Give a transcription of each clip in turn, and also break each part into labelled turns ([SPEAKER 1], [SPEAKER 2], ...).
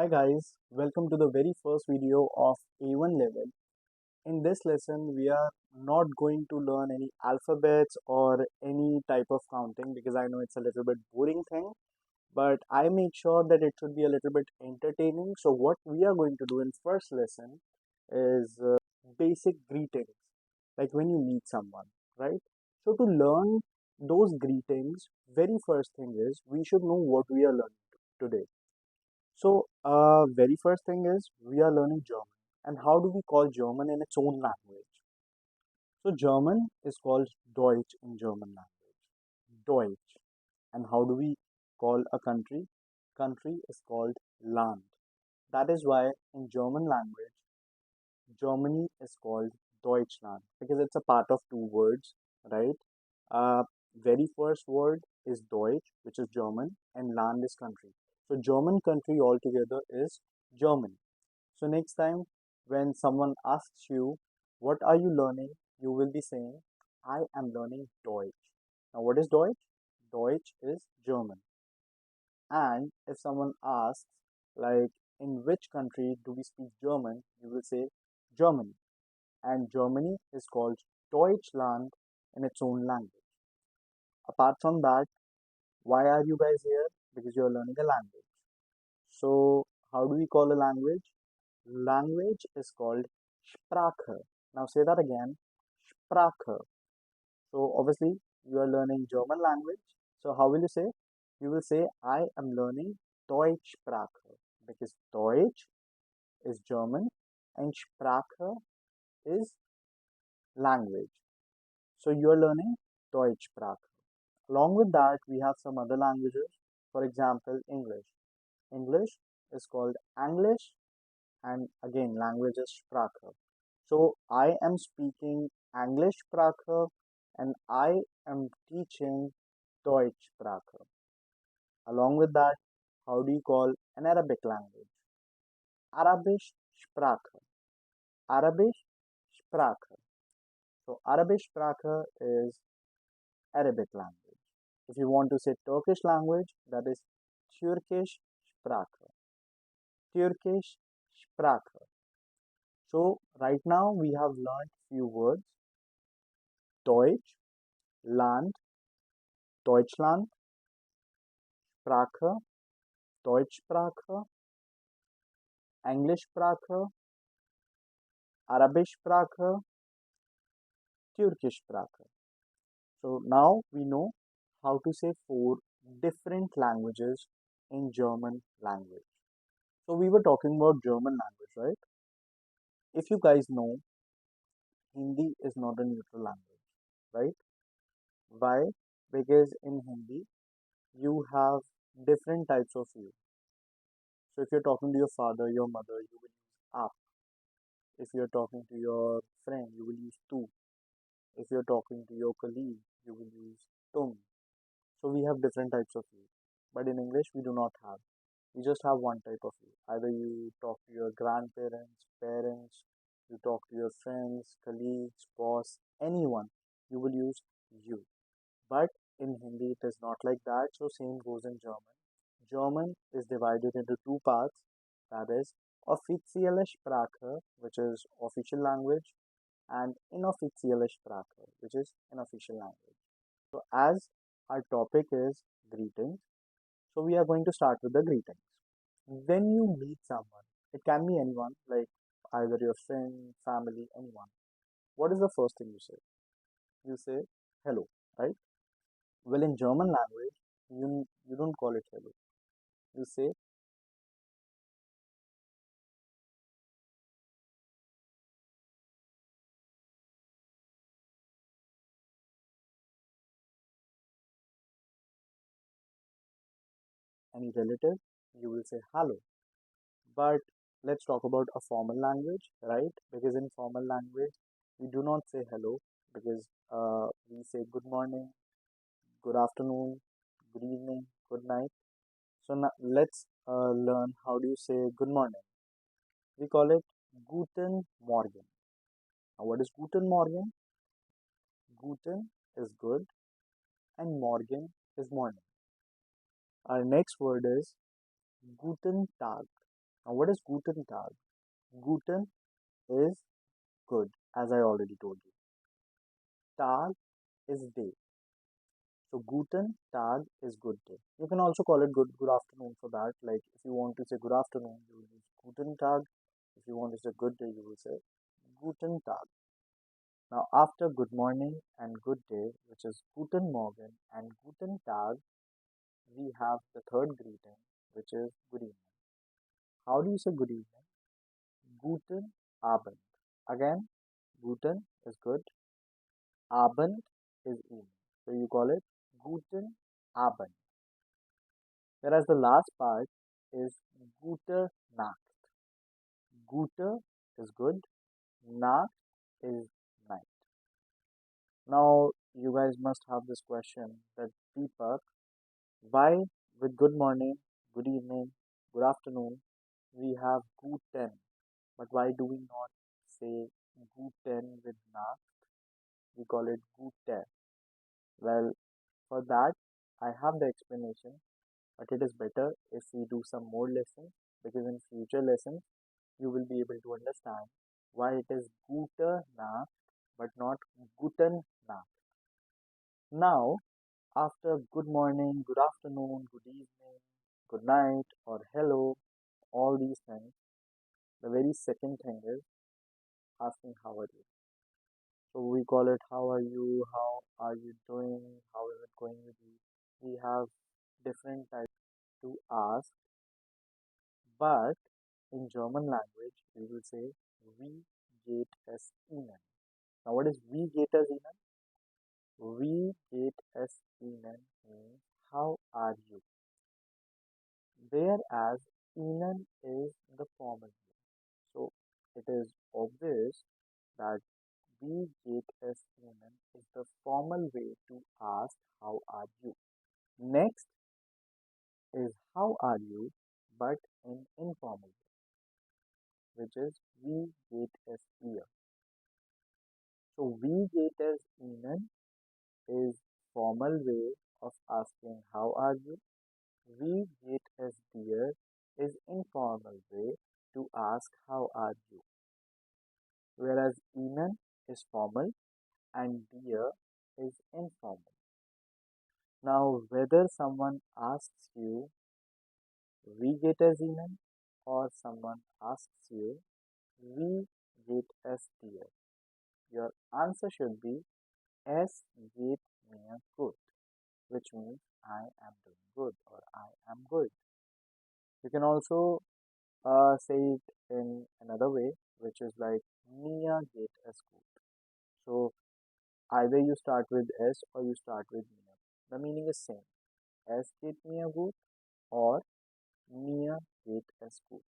[SPEAKER 1] Hi guys, welcome to the very first video of A1 level. In this lesson, we are not going to learn any alphabets or any type of counting because I know it's a little bit boring thing, but I make sure that it should be a little bit entertaining. So what we are going to do in first lesson is basic greetings, like when you meet someone, right? So to learn those greetings, very first thing is we should know what we are learning today. So, very first thing is we are learning German. And how do we call German in its own language? So, German is called Deutsch in German language. Deutsch. And how do we call a country? Country is called Land. That is why in German language, Germany is called Deutschland because it's a part of two words, right? Very first word is Deutsch, which is German, and Land is country. So German country altogether is Germany. So next time when someone asks you, what are you learning? You will be saying, I am learning Deutsch. Now what is Deutsch? Deutsch is German. And if someone asks, like, in which country do we speak German? You will say Germany. And Germany is called Deutschland in its own language. Apart from that, why are you guys here? Because you're learning a language. So, how do we call a language? Language is called Sprache. Now, say that again Sprache. So, obviously, you are learning German language. So, how will you say? You will say, I am learning Deutschsprache because Deutsch is German and Sprache is language. So, you are learning Deutschsprache. Along with that, we have some other languages. For example, English. English is called English, and again, language is Sprache. So I am speaking English Sprache and I am teaching Deutsch Sprache. Along with that, how do you call an Arabic language? Arabisch Sprache. Arabisch Sprache. So Arabic Sprache is Arabic language. If you want to say Turkish language, that is Turkish Sprache. Turkish Sprache. So right now we have learned few words: Deutsch, Land, Deutschland, Sprache, Deutschsprache, Englischsprache, Arabischsprache, Türkischsprache. So now we know how to say four different languages in German language. So we were talking about German language, right? If you guys know, Hindi is not a neutral language, right? Why? Because in Hindi you have different types of you. So if you're talking to your father, your mother, you will use aap. If you're talking to your friend, you will use tu. If you're talking to your colleague, you will use tum. So we have different types of you. But in English, we do not have. We just have one type of you. Either you talk to your grandparents, parents, you talk to your friends, colleagues, boss, anyone, you will use you. But in Hindi, it is not like that. So same goes in German. German is divided into two parts. That is offizielle Sprache, which is official language, and inoffizielle Sprache, which is unofficial language. So as our topic is greetings, so we are going to start with the greetings. When you meet someone, it can be anyone, like either your friend, family, anyone. What is the first thing you say? You say hello, right? Well, in German language, you don't call it hello. You say any relative, you will say hello. But let's talk about a formal language, right? Because in formal language, we do not say hello because we say good morning, good afternoon, good evening, good night. So now let's learn how do you say good morning. We call it Guten Morgen. Now, what is Guten Morgen? Guten is good and Morgen is morning. Our next word is Guten Tag. Now, what is Guten Tag? Guten is good, as I already told you. Tag is day. So Guten Tag is good day. You can also call it good afternoon for that. Like if you want to say good afternoon, you will use Guten Tag. If you want to say good day, you will say Guten Tag. Now after good morning and good day, which is Guten Morgen and Guten Tag, we have the third greeting, which is good evening. How do you say good evening? Guten Abend. Again, Guten is good. Abend is evening. So you call it Guten Abend. Whereas the last part is Gute Nacht. Gute is good, Nacht is night. Now you guys must have this question that Deepak, why with good morning, good evening, good afternoon, we have Guten, but why do we not say Guten with Nacht? We call it Gute. Well, for that, I have the explanation, but it is better if we do some more lessons because in future lessons you will be able to understand why it is Gute Nacht but not Guten Nacht. Now, after good morning, good afternoon, good evening, good night, or hello, all these things, the very second thing is asking how are you. So we call it how are you, how are you doing, how is it going with you. We have different types to ask, but in German language we will say wie geht es Ihnen. Now, what is wie geht es Ihnen? Wie geht es Ihnen means how are you? Whereas Ihnen is the formal way. So it is obvious that wie geht es Ihnen is the formal way to ask how are you. Next is how are you but in informal way, which is wie geht es ihr. So wie geht es Ihnen is formal way of asking how are you. Wie geht es dir is informal way to ask how are you. Whereas Ihnen is formal and dir is informal. Now whether someone asks you wie geht es Ihnen or someone asks you wie geht es dir, your answer should be es geht mir gut, which means I am doing good or I am good. You can also say it in another way, which is like Mir geht es gut. So either you start with S or you start with Mir. The meaning is same. Es geht mir gut or Mir geht es gut.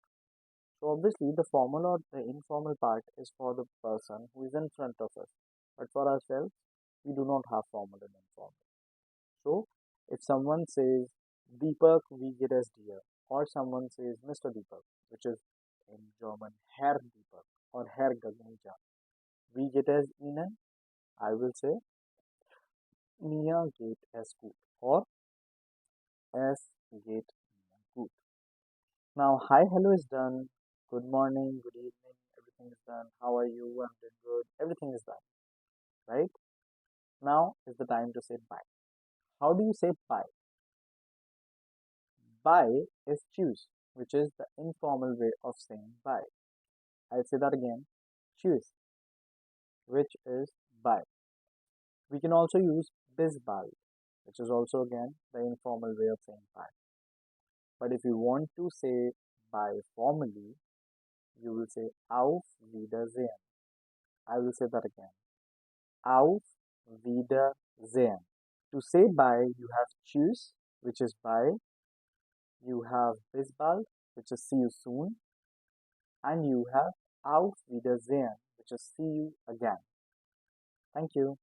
[SPEAKER 1] So obviously the formal or the informal part is for the person who is in front of us. But for ourselves, we do not have formal and informal. So if someone says Deepak, wie geht es dir? Or someone says Mr. Deepak, which is in German Herr Deepak or Herr Gagnija. Wie geht es Ihnen? I will say Mir geht es gut or Es geht mir gut. Now, hi, hello is done. Good morning, good evening, everything is done. How are you? I'm doing good. Everything is done, right? Now is the time to say bye. How do you say bye? Bye is choose, which is the informal way of saying bye. I'll say that again. Choose, which is bye. We can also use bis bald, which is also again the informal way of saying bye. But if you want to say bye formally, you will say auf Wiedersehen. I will say that again. Auf Wiedersehen. To say bye, you have tschüss, which is bye. You have bis bald, which is see you soon. And you have auf Wiedersehen, which is see you again. Thank you.